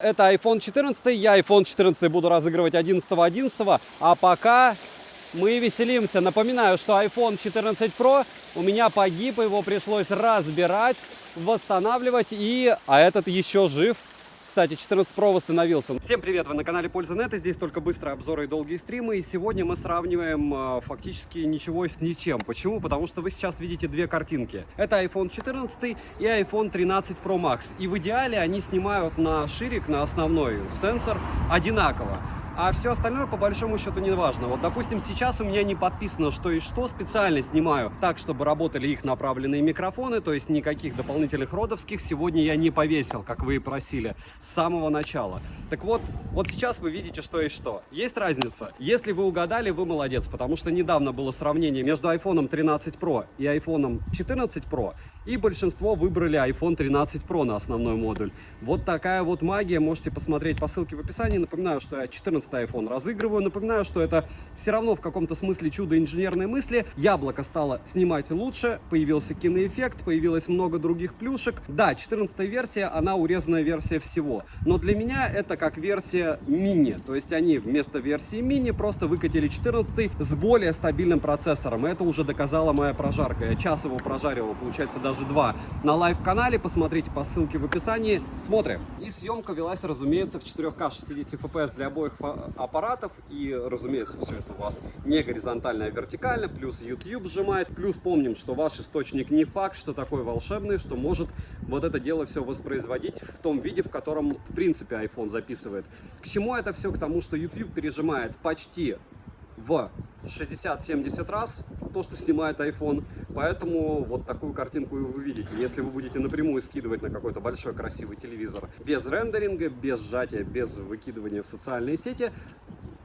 Это iPhone 14, я iPhone 14 буду разыгрывать 11.11, а пока мы веселимся. Напоминаю, что iPhone 14 Pro у меня погиб, его пришлось разбирать, восстанавливать, а этот еще жив. Кстати, 14 Pro восстановился. Всем привет, вы на канале Польза.нет, и здесь только быстрые обзоры и долгие стримы. И сегодня мы сравниваем фактически ничего с ничем. Почему? Потому что вы сейчас видите две картинки. Это iPhone 14 и iPhone 13 Pro Max. И в идеале они снимают на ширик, на основной сенсор одинаково. А все остальное по большому счету не важно. Вот, допустим, сейчас у меня не подписано что и что. Специально снимаю так, чтобы работали их направленные микрофоны. То есть никаких дополнительных родовских сегодня я не повесил, как вы и просили, с самого начала. Так вот, вот сейчас вы видите что и что. Есть разница? Если вы угадали, вы молодец. Потому что недавно было сравнение между iPhone 13 Pro и iPhone 14 Pro. И большинство выбрали iPhone 13 Pro на основной модуль. Вот такая вот магия. Можете посмотреть по ссылке в описании. Напоминаю, что я 14 iPhone разыгрываю. Напоминаю, что это все равно в каком-то смысле чудо инженерной мысли. Яблоко стало снимать лучше, появился киноэффект, появилось много других плюшек. Да, 14 версия, она урезанная версия всего. Но для меня это как версия мини. То есть они вместо версии мини просто выкатили 14 с более стабильным процессором. И это уже доказала моя прожарка. Я час его прожаривал, получается даже 2. На лайв-канале, посмотрите по ссылке в описании. Смотрим. И съемка велась, разумеется, в 4К 60 FPS для обоих аппаратов. И, разумеется, все это у вас не горизонтально, а вертикально. Плюс YouTube сжимает. Плюс помним, что ваш источник не факт, что такой волшебный, что может вот это дело все воспроизводить в том виде, в котором, в принципе, iPhone записывает. К чему это все? К тому, что YouTube пережимает почти в 60-70 раз то, что снимает iPhone. Поэтому вот такую картинку вы видите. Если вы будете напрямую скидывать на какой-то большой красивый телевизор без рендеринга, без сжатия, без выкидывания в социальные сети,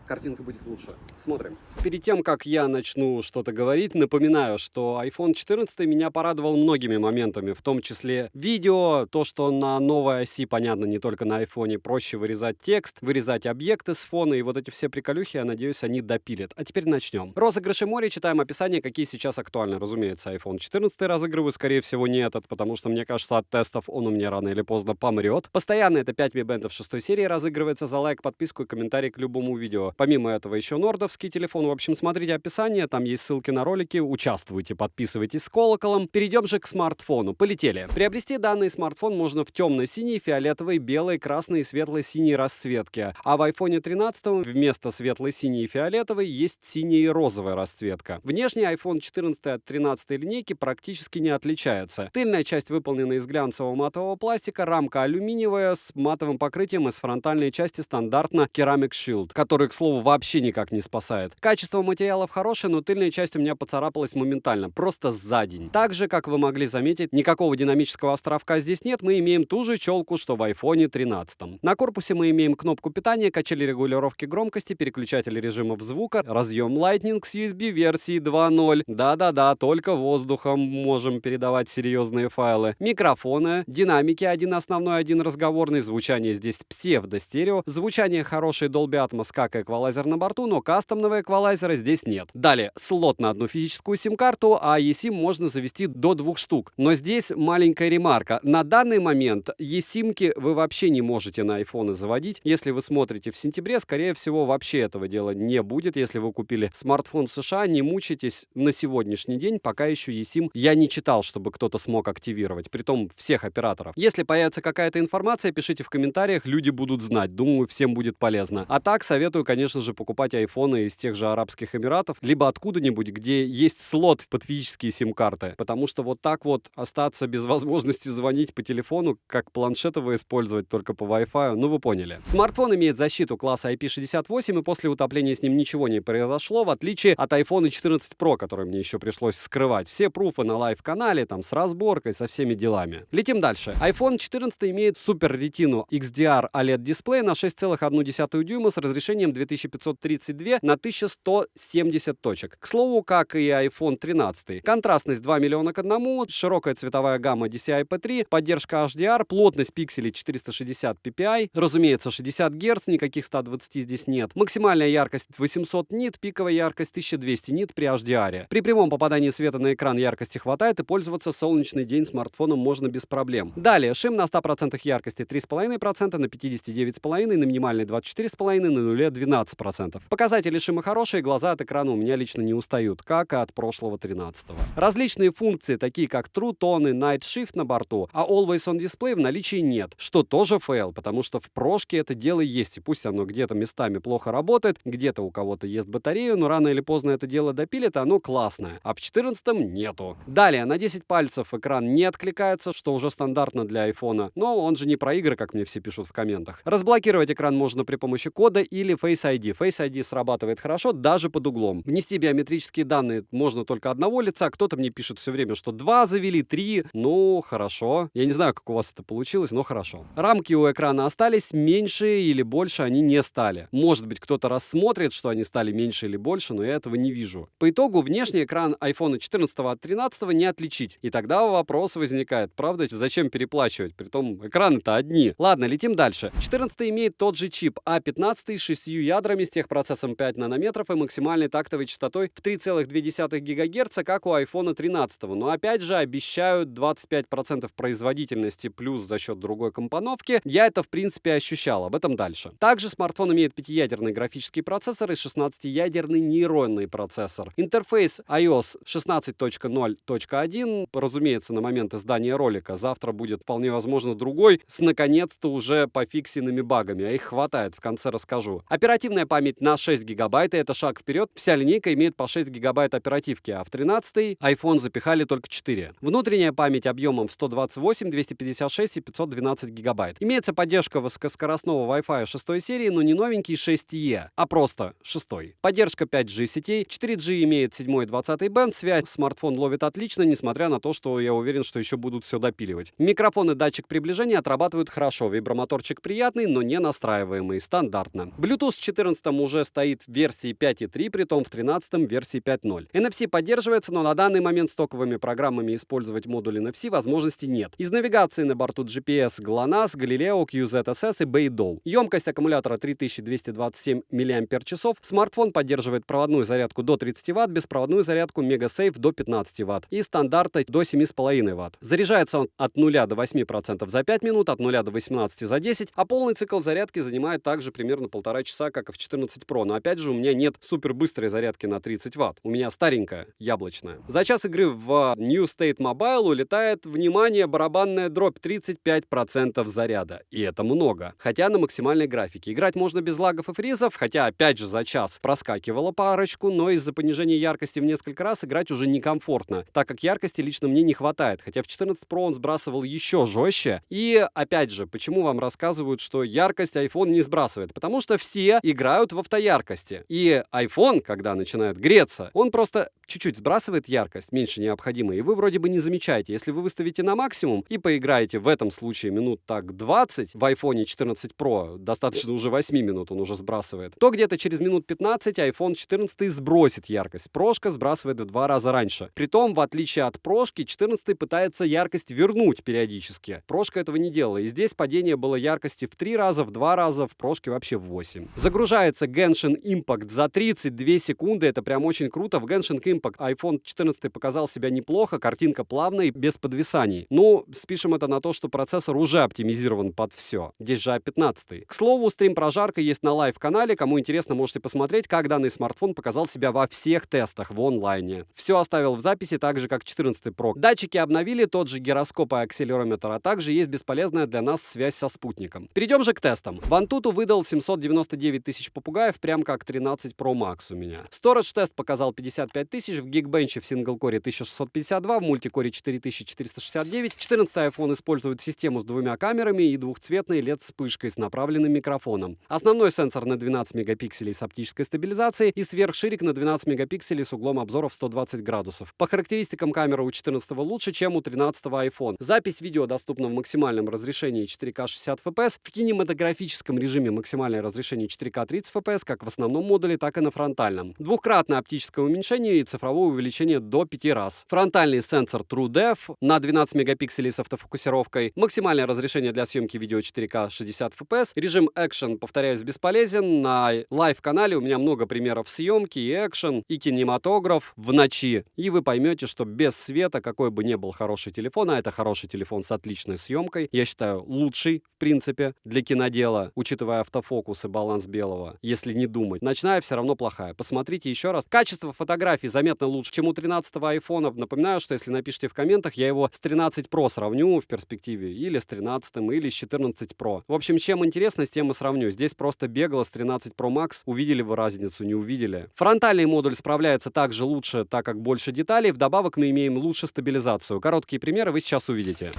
картинка будет лучше. Смотрим. Перед тем, как я начну что-то говорить, напоминаю, что iPhone 14 меня порадовал многими моментами, в том числе видео, то, что на новой оси, понятно, не только на iPhone, проще вырезать текст, вырезать объекты с фона, и вот эти все приколюхи, я надеюсь, они допилят. А теперь начнем. Розыгрыши море, читаем описание, какие сейчас актуальны. Разумеется, iPhone 14 разыгрываю, скорее всего, не этот, потому что, мне кажется, от тестов он у меня рано или поздно помрет. Постоянно это 5 Mi Band 6 серии разыгрывается за лайк, подписку и комментарий к любому видео. Помимо этого еще нордовский телефон. В общем, смотрите описание, там есть ссылки на ролики, участвуйте, подписывайтесь с колоколом. Перейдем же к смартфону. Полетели. Приобрести данный смартфон можно в темно-синей, фиолетовой, белой, красной и светло-синей расцветке. А в iPhone 13 вместо светло-синей и фиолетовой есть синяя и розовая расцветка. Внешне iPhone 14 от 13 линейки практически не отличается. Тыльная часть выполнена из глянцевого матового пластика, рамка алюминиевая с матовым покрытием, из фронтальной части стандартно Ceramic Shield, который, к слову, вообще никак не спасает. Качество материалов хорошее, но тыльная часть у меня поцарапалась моментально, просто за день. Так же, как вы могли заметить, никакого динамического островка здесь нет, мы имеем ту же челку, что в iPhone 13. На корпусе мы имеем кнопку питания, качели регулировки громкости, переключатель режимов звука, разъем Lightning с USB версии 2.0. Да-да-да, только воздухом можем передавать серьезные файлы. Микрофоны, динамики, один основной, один разговорный, звучание здесь псевдо-стерео, звучание хорошее Dolby Atmos, как эквалайзер на борту, но кастомного эквалайзера здесь нет. Далее, слот на одну физическую сим-карту, а eSIM можно завести до 2 штук. Но здесь маленькая ремарка. На данный момент eSIM-ки вы вообще не можете на iPhone заводить. Если вы смотрите в сентябре, скорее всего, вообще этого дела не будет. Если вы купили смартфон в США, не мучайтесь на сегодняшний день, пока еще eSIM я не читал, чтобы кто-то смог активировать, притом всех операторов. Если появится какая-то информация, пишите в комментариях, люди будут знать. Думаю, всем будет полезно. А так, советую, конечно же, покупать айфоны из тех же Арабских Эмиратов, либо откуда-нибудь, где есть слот под физические сим-карты. Потому что вот так вот остаться без возможности звонить по телефону, как планшет его использовать только по Wi-Fi, ну вы поняли. Смартфон имеет защиту класса IP68, и после утопления с ним ничего не произошло, в отличие от iPhone 14 Pro, который мне еще пришлось скрывать. Все пруфы на лайв-канале, там с разборкой, со всеми делами. Летим дальше. iPhone 14 имеет Super Retina XDR OLED дисплей на 6,1 дюйма с разрешением 2000 4532 на 1170 точек. К слову, как и iPhone 13. Контрастность 2 миллиона к 1, широкая цветовая гамма DCI-P3, поддержка HDR, плотность пикселей 460 ppi, разумеется, 60 Гц, никаких 120 здесь нет. Максимальная яркость 800 нит, пиковая яркость 1200 нит при HDR. При прямом попадании света на экран яркости хватает, и пользоваться в солнечный день смартфоном можно без проблем. Далее, шим на 100% яркости 3,5%, на 59,5%, на минимальной 24,5%, на нуле 12%. Показатели шима хорошие, глаза от экрана у меня лично не устают, как и от прошлого 13-го. Различные функции, такие как True Tone и Night Shift на борту, а Always On Display в наличии нет, что тоже фейл, потому что в прошке это дело есть, и пусть оно где-то местами плохо работает, где-то у кого-то ест батарею, но рано или поздно это дело допилит, и оно классное, а в 14-м нету. Далее, на 10 пальцев экран не откликается, что уже стандартно для айфона, но он же не про игры, как мне все пишут в комментах. Разблокировать экран можно при помощи кода или Face ID. Face ID срабатывает хорошо даже под углом. Внести биометрические данные можно только одного лица, кто-то мне пишет все время, что 2 завели, 3, ну хорошо. Я не знаю, как у вас это получилось, но хорошо. Рамки у экрана остались, меньше или больше они не стали. Может быть, кто-то рассмотрит, что они стали меньше или больше, но я этого не вижу. По итогу, внешний экран iPhone 14 от 13 не отличить. И тогда вопрос возникает, правда, зачем переплачивать? Притом экраны-то одни. Ладно, летим дальше. 14 имеет тот же чип, а 15 с 6 ядрами, с техпроцессом 5 нанометров и максимальной тактовой частотой в 3,2 ГГц, как у iPhone 13. Но опять же обещают 25% производительности плюс за счет другой компоновки. Я это в принципе ощущал, об этом дальше. Также смартфон имеет 5-ядерный графический процессор и 16-ядерный нейронный процессор. Интерфейс iOS 16.0.1, разумеется, на момент издания ролика. Завтра будет вполне возможно другой, с наконец-то уже пофиксенными багами, а их хватает, в конце расскажу. Оперативная память на 6 гигабайт, и это шаг вперед. Вся линейка имеет по 6 гигабайт оперативки, а в 13-й iPhone запихали только 4. Внутренняя память объемом в 128, 256 и 512 гигабайт. Имеется поддержка высокоскоростного Wi-Fi 6 серии, но не новенький 6E, а просто 6. Поддержка 5G сетей, 4G имеет 7 и 20 бенд, связь смартфон ловит отлично, несмотря на то, что я уверен, что еще будут все допиливать. Микрофон и датчик приближения отрабатывают хорошо, вибромоторчик приятный, но не настраиваемый, стандартно. Bluetooth в 14 уже стоит в версии 5.3, притом в 13 версии 5.0. NFC поддерживается, но на данный момент стоковыми программами использовать модуль NFC возможности нет. Из навигации на борту GPS GLONASS, Galileo, QZSS и Beidou. Емкость аккумулятора 3227 мАч. Смартфон поддерживает проводную зарядку до 30 Вт, беспроводную зарядку MegaSafe до 15 Вт и стандарта до 7,5 Вт. Заряжается он от 0 до 8% за 5 минут, от 0 до 18 за 10, а полный цикл зарядки занимает также примерно 1,5 часа, как и в 14 Pro. Но опять же, у меня нет супербыстрой зарядки на 30 Вт. У меня старенькая, яблочная. За час игры в New State Mobile улетает, внимание, барабанная дробь 35% заряда. И это много. Хотя на максимальной графике. Играть можно без лагов и фризов, хотя опять же за час проскакивала парочку, но из-за понижения яркости в несколько раз играть уже некомфортно, так как яркости лично мне не хватает. Хотя в 14 Pro он сбрасывал еще жестче. И опять же, почему вам рассказывают, что яркость iPhone не сбрасывает? Потому что все играют в автояркости. И iPhone, когда начинает греться, он просто чуть-чуть сбрасывает яркость, меньше необходимой, и вы вроде бы не замечаете. Если вы выставите на максимум и поиграете в этом случае минут так 20 в iPhone 14 Pro, достаточно уже 8 минут он уже сбрасывает, то где-то через минут 15 iPhone 14 сбросит яркость. Прошка сбрасывает в 2 раза раньше. Притом, в отличие от прошки, 14 пытается яркость вернуть периодически. Прошка этого не делала, и здесь падение было яркости в 3 раза, в 2 раза, в прошке вообще в 8. Загружается Genshin Impact за 32 секунды, это прям очень круто. В Genshin Impact iPhone 14 показал себя неплохо, картинка плавная и без подвисаний. Ну, спишем это на то, что процессор уже оптимизирован под все. Здесь же A15. К слову, стрим прожарка есть на лайв-канале, кому интересно, можете посмотреть, как данный смартфон показал себя во всех тестах в онлайне. Все оставил в записи, так же как 14 Pro. Датчики обновили, тот же гироскоп и акселерометр, а также есть бесполезная для нас связь со спутником. Перейдем же к тестам. Antutu выдал 799 тысяч попугаев, прям как 13 Pro Max у меня. Storage тест показал 55 5000, в Geekbench в синглкоре 1652, в мультикоре 4469. 14 iPhone использует систему с двумя камерами и двухцветной LED-вспышкой с направленным микрофоном. Основной сенсор на 12 мегапикселей с оптической стабилизацией и сверхширик на 12 мегапикселей с углом обзора в 120 градусов. По характеристикам камера у 14 лучше, чем у 13 iPhone. Запись видео доступна в максимальном разрешении 4К 60 FPS, в кинематографическом режиме максимальное разрешение 4К 30 FPS, как в основном модуле, так и на фронтальном. Двухкратное оптическое уменьшение и цифровое увеличение до 5 раз. Фронтальный сенсор TrueDepth на 12 мегапикселей с автофокусировкой, максимальное разрешение для съемки видео 4К 60 FPS, режим Action, повторяюсь, бесполезен. На лайв-канале у меня много примеров съемки и экшен, и кинематограф в ночи. И вы поймете, что без света, какой бы ни был хороший телефон, а это хороший телефон с отличной съемкой, я считаю, лучший, в принципе, для кинодела, учитывая автофокус и баланс белого, если не думать. Ночная все равно плохая. Посмотрите еще раз. Качество фотографий заметно лучше, чем у 13-го айфона. Напоминаю, что если напишите в комментах, я его с 13 Pro сравню в перспективе, или с 13, или с 14 Pro. В общем, чем интересно, с тем и сравню. Здесь просто бегло с 13 Pro Max. Увидели вы разницу, не увидели. Фронтальный модуль справляется также лучше, так как больше деталей. Вдобавок мы имеем лучше стабилизацию. Короткие примеры вы сейчас увидите.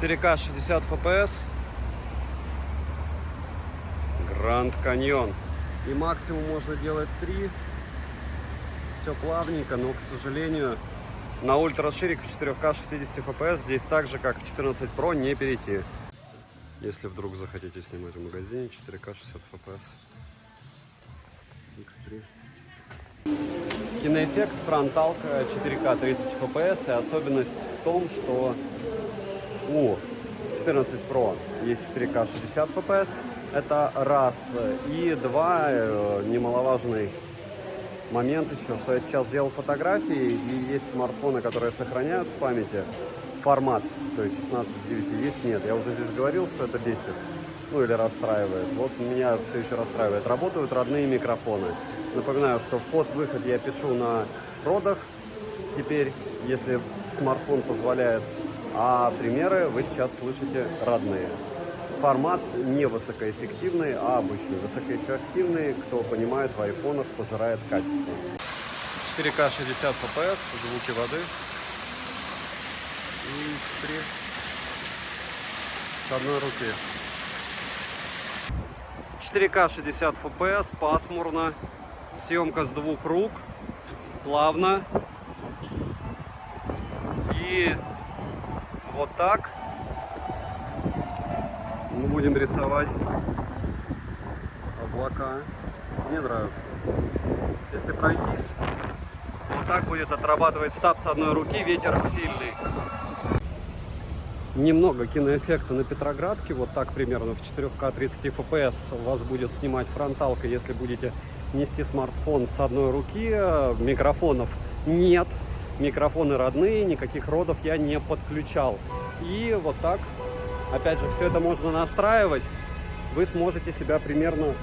4К 60 FPS. Гранд Каньон. И максимум можно делать 3. Все плавненько, но, к сожалению, на ультраширик в 4К 60 FPS здесь так же, как в 14 Pro, не перейти. Если вдруг захотите снимать в магазине, 4К 60 FPS. X3. Киноэффект, фронталка, 4К 30 FPS. И особенность в том, что у 14 Pro есть 4К 60 FPS. Это раз. И два, немаловажный момент еще, что я сейчас делал фотографии, и есть смартфоны, которые сохраняют в памяти формат, то есть 16:9 есть, нет. Я уже здесь говорил, что это бесит, ну или расстраивает. Вот меня все еще расстраивает. Работают родные микрофоны. Напоминаю, что вход-выход я пишу на родах теперь, если смартфон позволяет, а примеры вы сейчас слышите родные. Формат не высокоэффективный, а обычный. Высокоэффективный, кто понимает, в айфонах пожирает качество. 4К 60 FPS, звуки воды. И 3 с одной руки. 4К 60 FPS, пасмурно. Съемка с двух рук, плавно. И вот так. Мы будем рисовать облака. Мне нравится. Если пройтись, вот так будет отрабатывать стаб с одной руки, ветер сильный. Немного киноэффекта на Петроградке, вот так примерно в 4К 30 FPS у вас будет снимать фронталка, если будете нести смартфон с одной руки. Микрофонов нет, микрофоны родные, никаких родов я не подключал. И вот так. Опять же, все это можно настраивать, вы сможете себя примерно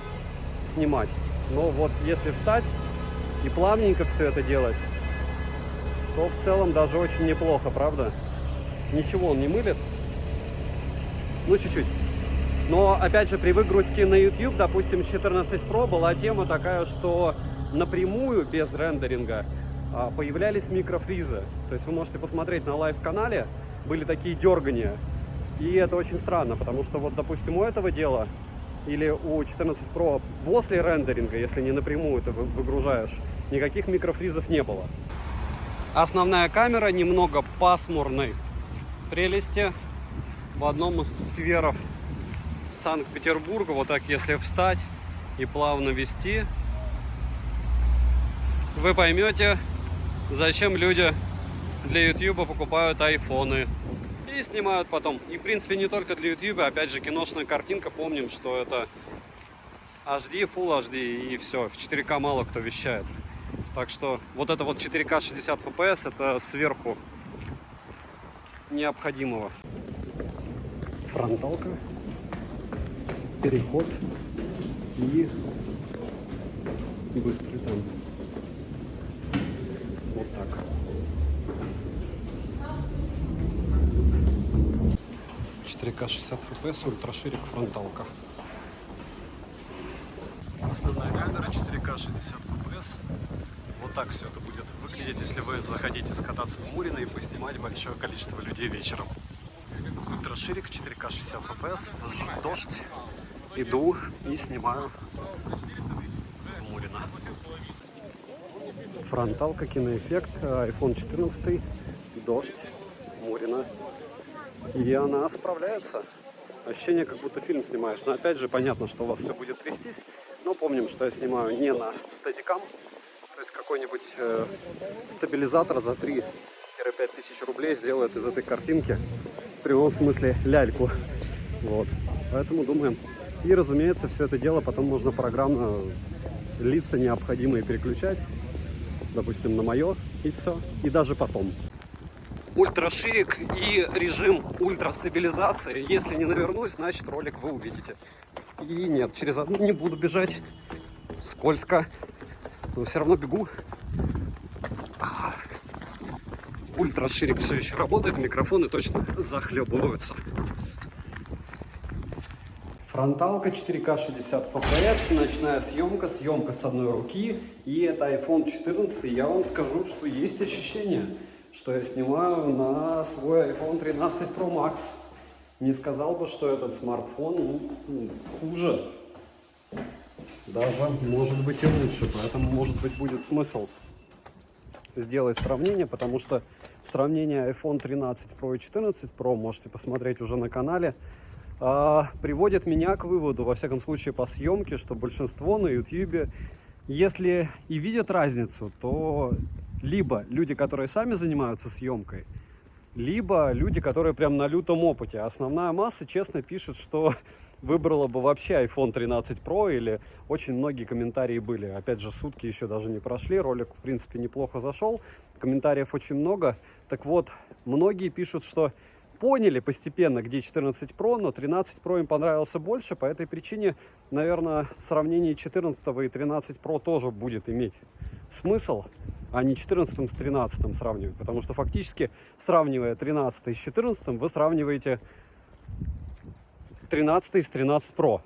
снимать. Но вот если встать и плавненько все это делать, то в целом даже очень неплохо, правда? Ничего он не мылит. Ну, чуть-чуть. Но, опять же, при выгрузке на YouTube, допустим, 14 Pro была тема такая, что напрямую, без рендеринга, появлялись микрофризы. То есть вы можете посмотреть на лайв-канале, были такие дергания. И это очень странно, потому что вот, допустим, у этого дела или у 14 Pro после рендеринга, если не напрямую ты выгружаешь, никаких микрофризов не было. Основная камера немного пасмурной прелести в одном из скверов Санкт-Петербурга. Вот так, если встать и плавно вести, вы поймете, зачем люди для YouTube покупают айфоны. И снимают потом. И в принципе не только для YouTube, опять же киношная картинка, помним, что это HD, Full HD и все. В 4К мало кто вещает. Так что вот это вот 4К 60 FPS это сверху необходимого. Фронталка, переход и быстрый темп. Вот так. К 60 FPS, ультраширик, фронталка. Основная камера 4К 60 FPS. Вот так все это будет выглядеть, если вы захотите скататься в Мурино и поснимать большое количество людей вечером. Ультраширик, 4К 60 FPS, дождь, иду и снимаю в Мурино. Фронталка, киноэффект, iPhone 14, дождь, Мурино. И она справляется. Ощущение, как будто фильм снимаешь. Но опять же, понятно, что у вас все будет трястись. Но помним, что я снимаю не на стадикам. То есть какой-нибудь стабилизатор за 3-5 тысяч рублей сделает из этой картинки в прямом смысле ляльку. Вот. Поэтому думаем. И, разумеется, все это дело потом можно программно лица необходимые переключать. Допустим, на мое, и все. И даже потом. Ультраширик и режим ультрастабилизации. Если не навернусь, значит ролик вы увидите. И нет, через одну не буду бежать. Скользко. Но все равно бегу. Ультраширик все еще работает, микрофоны точно захлебываются. Фронталка, 4К 60 FPS, ночная съемка с одной руки. И это iPhone 14. Я вам скажу, что есть ощущение, что я снимаю на свой iPhone 13 Pro Max. Не сказал бы, что этот смартфон хуже. Даже может быть и лучше. Поэтому, может быть, будет смысл сделать сравнение, потому что сравнение iPhone 13 Pro и 14 Pro можете посмотреть уже на канале. Приводит меня к выводу, во всяком случае по съемке, что большинство на YouTube, если и видят разницу, то либо люди, которые сами занимаются съемкой, либо люди, которые прям на лютом опыте. Основная масса честно пишет, что выбрала бы вообще iPhone 13 Pro, или очень многие комментарии были. Опять же, сутки еще даже не прошли, ролик в принципе неплохо зашел, комментариев очень много. Так вот, многие пишут, что поняли постепенно, где 14 Pro, но 13 Pro им понравился больше. По этой причине, наверное, сравнение 14 и 13 Pro тоже будет иметь смысл, а не 14 с 13 сравнивать. Потому что фактически, сравнивая 13 с 14, вы сравниваете 13 с 13 Pro.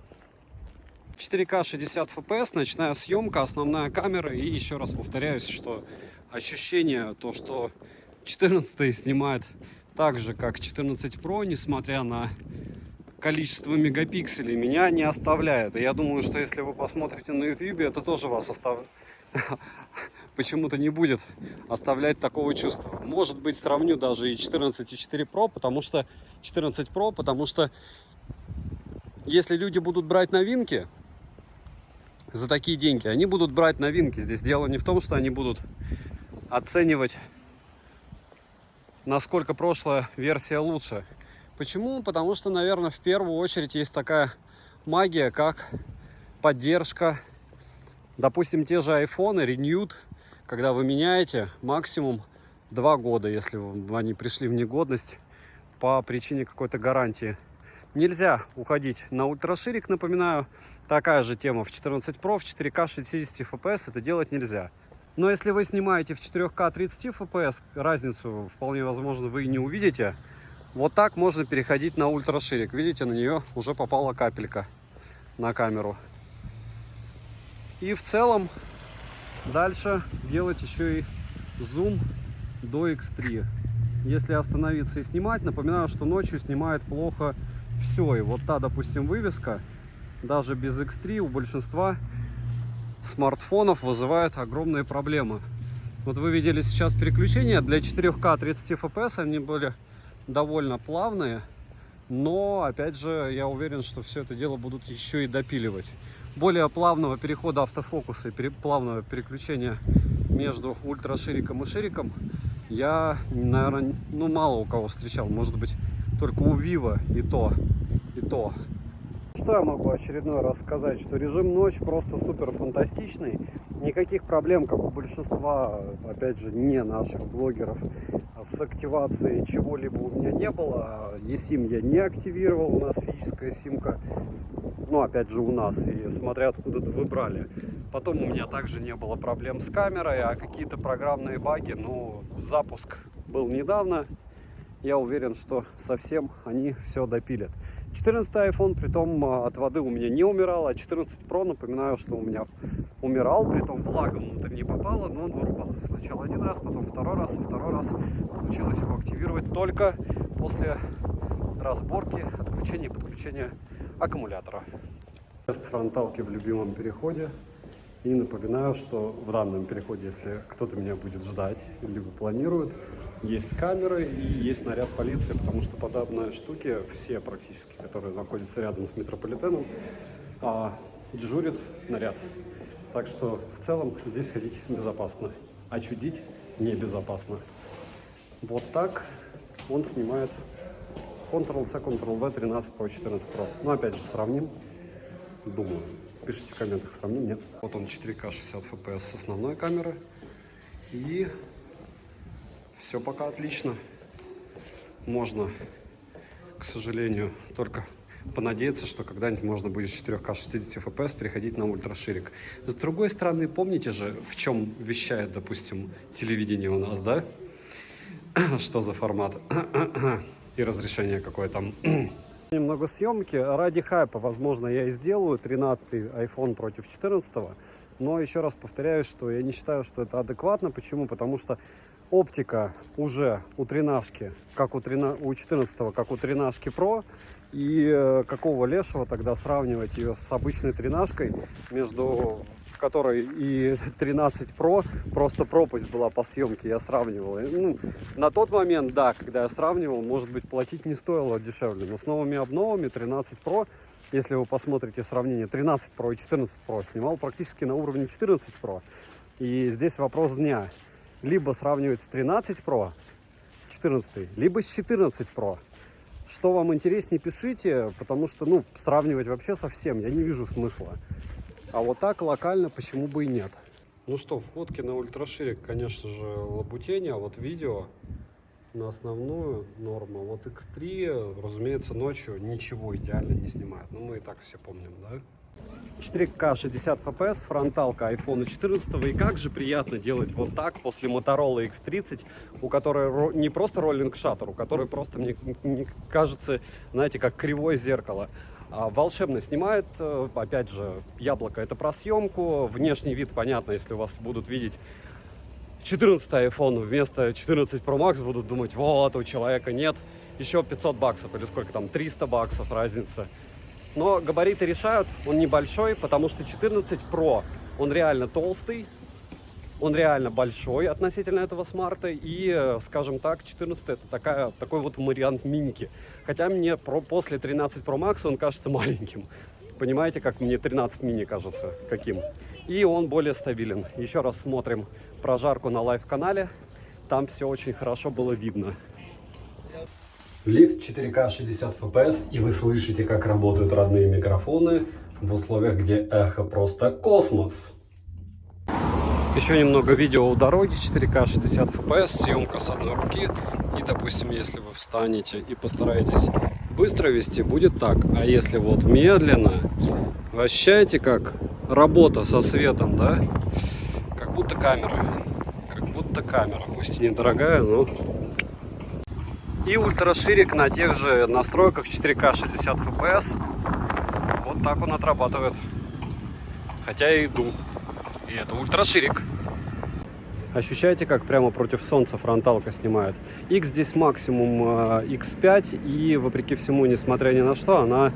4К 60 FPS, ночная съемка, основная камера. И еще раз повторяюсь, что ощущение, то, что 14 снимает так же, как 14 Pro, несмотря на количество мегапикселей, меня не оставляет. И я думаю, что если вы посмотрите на YouTube, это тоже вас почему-то не будет оставлять такого чувства. Может быть, сравню даже и 14,4 Pro, потому что 14 Pro, потому что если люди будут брать новинки за такие деньги, они будут брать новинки. Здесь дело не в том, что они будут оценивать, насколько прошлая версия лучше. Почему? Потому что, наверное, в первую очередь есть такая магия, как поддержка. Допустим, те же айфоны Renewed, когда вы меняете, максимум 2 года, если они пришли в негодность по причине какой-то гарантии. Нельзя уходить на ультраширик, напоминаю. Такая же тема в 14 Pro, в 4К 60 FPS это делать нельзя. Но если вы снимаете в 4К 30 FPS, разницу вполне возможно вы не увидите. Вот так можно переходить на ультраширик. Видите, на нее уже попала капелька на камеру. И в целом дальше делать еще и зум до X3. Если остановиться и снимать, напоминаю, что ночью снимает плохо все. И вот та, допустим, вывеска, даже без X3 у большинства смартфонов вызывает огромные проблемы. Вот вы видели сейчас переключения для 4К 30 FPS, они были довольно плавные, но опять же я уверен, что все это дело будут еще и допиливать. Более плавного перехода автофокуса и плавного переключения между ультрашириком и шириком я, наверное, мало у кого встречал. Может быть, только у Vivo и то. Что я могу очередной раз сказать, что режим ночь просто супер фантастичный. Никаких проблем, как у большинства, опять же, не наших блогеров, с активацией чего-либо у меня не было. eSIM я не активировал, у нас физическая симка. Ну, опять же, у нас, и смотря откуда вы брали. Потом у меня также не было проблем с камерой, а какие-то программные баги, запуск был недавно. Я уверен, что совсем они все допилят. 14 iPhone, притом от воды у меня не умирал, а 14 Pro, напоминаю, что у меня умирал, притом влага внутрь не попала, но он вырубался сначала один раз, потом второй раз, и второй раз получилось его активировать только после разборки, отключения и подключения аккумулятора. Тест фронталки в любимом переходе. И напоминаю, что в данном переходе, если кто-то меня будет ждать, либо планирует, есть камеры и есть наряд полиции, потому что подобные штуки, все практически, которые находятся рядом с метрополитеном, дежурит наряд. Так что в целом здесь ходить безопасно, а чудить небезопасно. Вот так он снимает Ctrl-C, Ctrl-V 13 Pro, 14 Pro. Но опять же сравним, думаю. Пишите в комментах, сравним, нет. Вот он 4К 60 FPS с основной камеры. И все пока отлично. Можно, к сожалению, только понадеяться, что когда-нибудь можно будет с 4К 60 FPS переходить на ультраширик. С другой стороны, помните же, в чем вещает, допустим, телевидение у нас, да? Что за формат и разрешение какое там. Немного съемки. Ради хайпа, возможно, я и сделаю 13-й iPhone против 14-го. Но еще раз повторяю, что я не считаю, что это адекватно. Почему? Потому что оптика уже у 13-ки, как у 14-го, как у 13-ки Pro. И какого лешего тогда сравнивать ее с обычной 13-кой, между которой и 13 Pro просто пропасть была по съемке, я сравнивал. Ну, на тот момент, да, когда я сравнивал, может быть, платить не стоило дешевле. Но с новыми обновами 13 Pro, если вы посмотрите сравнение 13 Pro и 14 Pro, снимал практически на уровне 14 Pro. И здесь вопрос дня. Либо сравнивать с 13 Pro, 14, либо с 14 Pro. Что вам интереснее, пишите, потому что, ну, сравнивать вообще совсем я не вижу смысла. А вот так локально почему бы и нет. Ну что, фотки на ультраширик, конечно же, лабутение, а вот видео на основную норму. Вот X3, разумеется, ночью ничего идеально не снимает. Но мы и так все помним, да? 4К 60 FPS, фронталка iPhone 14. И как же приятно делать вот так после Motorola X30, у которой не просто роллинг шаттер, у которой просто, мне кажется, знаете, как кривое зеркало. Волшебно снимает. Опять же, яблоко — это про съемку. Внешний вид, понятно, если у вас будут видеть 14 iPhone вместо 14 Pro Max, будут думать, вот, у человека нет. Еще 500 баксов или сколько там, 300 баксов разница. Но габариты решают, он небольшой, потому что 14 Pro, он реально толстый, он реально большой относительно этого смарта. И, скажем так, 14 это такой вот вариант миники. Хотя мне после 13 Pro Max он кажется маленьким. Понимаете, как мне 13 мини кажется каким. И он более стабилен. Еще раз смотрим прожарку на лайв-канале. Там все очень хорошо было видно. Лифт 4К 60 FPS, и вы слышите, как работают родные микрофоны в условиях, где эхо просто космос. Еще немного видео у дороги, 4К 60 FPS, съемка с одной руки. И, допустим, если вы встанете и постараетесь быстро вести, будет так. А если вот медленно, вы ощущаете, как работа со светом, да? Как будто камера. Как будто камера. Пусть и недорогая, но... И ультраширик на тех же настройках 4К 60 FPS. Вот так он отрабатывает. Хотя я иду. И это ультраширик. Ощущаете, как прямо против солнца фронталка снимает? X здесь максимум X5. И вопреки всему, несмотря ни на что, она...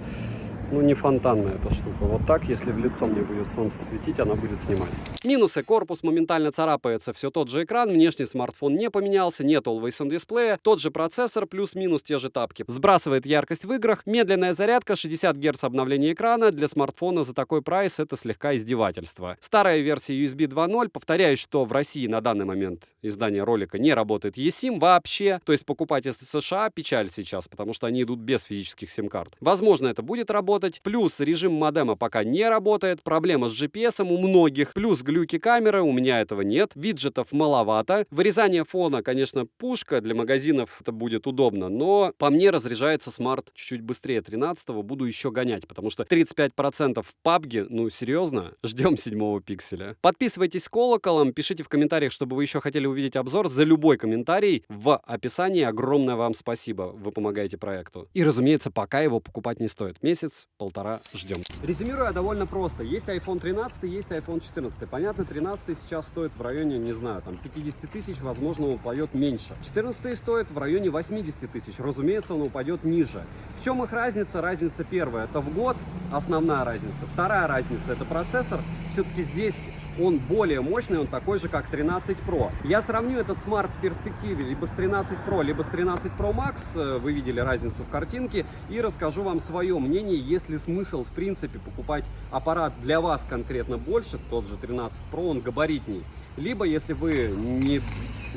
Ну, не фонтанная эта штука. Вот так, если в лицо мне будет солнце светить, она будет снимать. Минусы: корпус моментально царапается, все тот же экран, внешний смартфон не поменялся, нет Always On дисплея, тот же процессор, плюс-минус те же тапки. Сбрасывает яркость в играх, медленная зарядка, 60 Гц обновление экрана. Для смартфона за такой прайс это слегка издевательство. Старая версия USB 2.0, повторяюсь, что в России на данный момент издания ролика не работает eSIM вообще, то есть покупать из США печаль сейчас, потому что они идут без физических сим-карт. Возможно, это будет работать, работать. Плюс режим модема пока не работает. Проблема с GPS у многих. Плюс глюки камеры, у меня этого нет. Виджетов маловато. Вырезание фона, конечно, пушка. Для магазинов это будет удобно. Но по мне разряжается смарт чуть-чуть быстрее 13-го. Буду еще гонять, потому что 35% в PUBG, ну серьезно, ждем 7-го пикселя. Подписывайтесь с колоколом, пишите в комментариях, чтобы вы еще хотели увидеть обзор. За любой комментарий в описании огромное вам спасибо. Вы помогаете проекту. И, разумеется, пока его покупать не стоит. Месяц-полтора ждем. Резюмируя довольно просто. Есть iPhone 13, есть iPhone 14. Понятно, 13 сейчас стоит в районе, не знаю, там 50 тысяч, возможно, он упадет меньше. 14 стоит в районе 80 тысяч. Разумеется, он упадет ниже. В чем их разница? Разница первая — это в год, основная разница. Вторая разница — это процессор. Все-таки здесь он более мощный, он такой же, как 13 Pro. Я сравню этот смарт в перспективе либо с 13 Pro, либо с 13 Pro Max. Вы видели разницу в картинке. И расскажу вам свое мнение, есть ли смысл, в принципе, покупать аппарат для вас конкретно больше, тот же 13 Pro, он габаритней. Либо, если вы не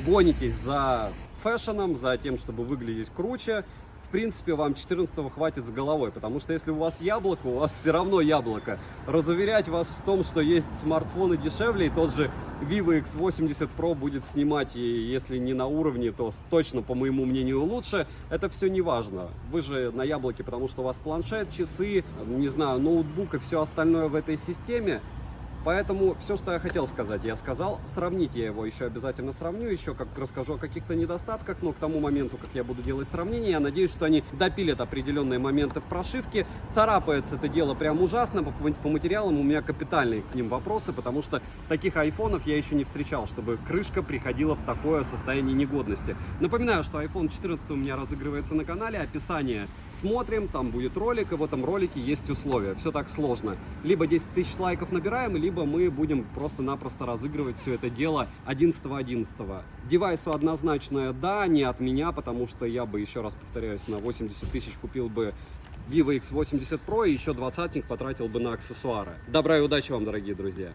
гонитесь за фэшеном, за тем, чтобы выглядеть круче, в принципе, вам 14-го хватит с головой, потому что если у вас яблоко, у вас все равно яблоко. Разуверять вас в том, что есть смартфоны дешевле, и тот же Vivo X80 Pro будет снимать, и если не на уровне, то точно, по моему мнению, лучше. Это все не важно. Вы же на яблоке, потому что у вас планшет, часы, не знаю, ноутбук и все остальное в этой системе. Поэтому все, что я хотел сказать, я сказал. Сравните, я его еще обязательно сравню, еще как расскажу о каких-то недостатках, но к тому моменту, как я буду делать сравнение, я надеюсь, что они допилят определенные моменты в прошивке. Царапается это дело прям ужасно, по материалам у меня капитальные к ним вопросы, потому что таких айфонов я еще не встречал, чтобы крышка приходила в такое состояние негодности. Напоминаю, что iPhone 14 у меня разыгрывается на канале, описание смотрим, там будет ролик, и в этом ролике есть условия. Все так сложно. Либо 10 тысяч лайков набираем, либо мы будем просто-напросто разыгрывать все это дело 11.11. Девайсу однозначное да, не от меня, потому что я бы, еще раз повторяюсь, на 80 тысяч купил бы Vivo X80 Pro и еще 20-ник потратил бы на аксессуары. Добра и удачи вам, дорогие друзья!